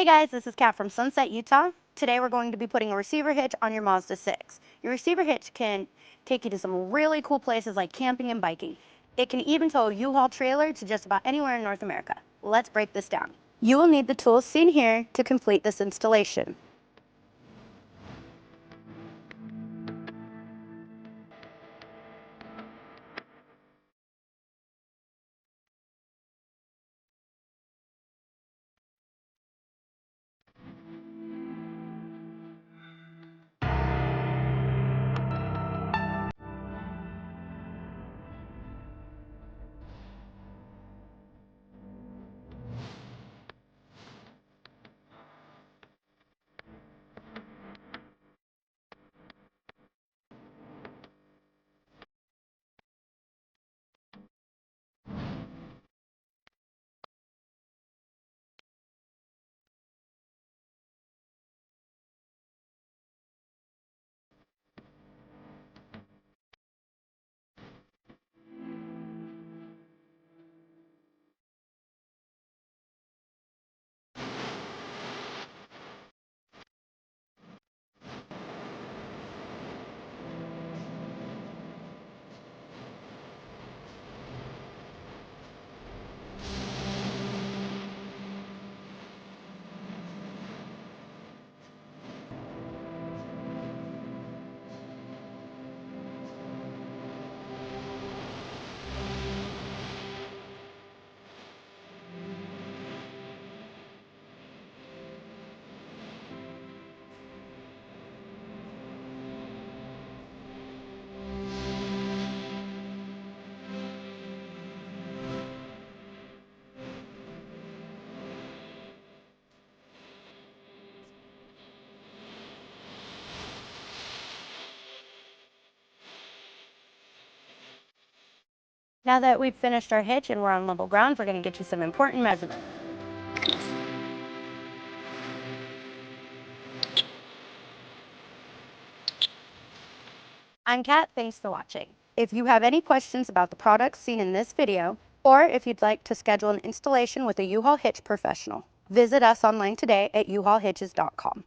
Hey guys, this is Kat from Sunset, Utah. Today we're going to be putting a receiver hitch on your Mazda 6. Your receiver hitch can take you to some really cool places like camping and biking. It can even tow a U-Haul trailer to just about anywhere in North America. Let's break this down. You will need the tools seen here to complete this installation. Now that we've finished our hitch and we're on level ground, we're going to get you some important measurements. I'm Kat, thanks for watching. If you have any questions about the products seen in this video, or if you'd like to schedule an installation with a U-Haul hitch professional, visit us online today at uhaulhitches.com.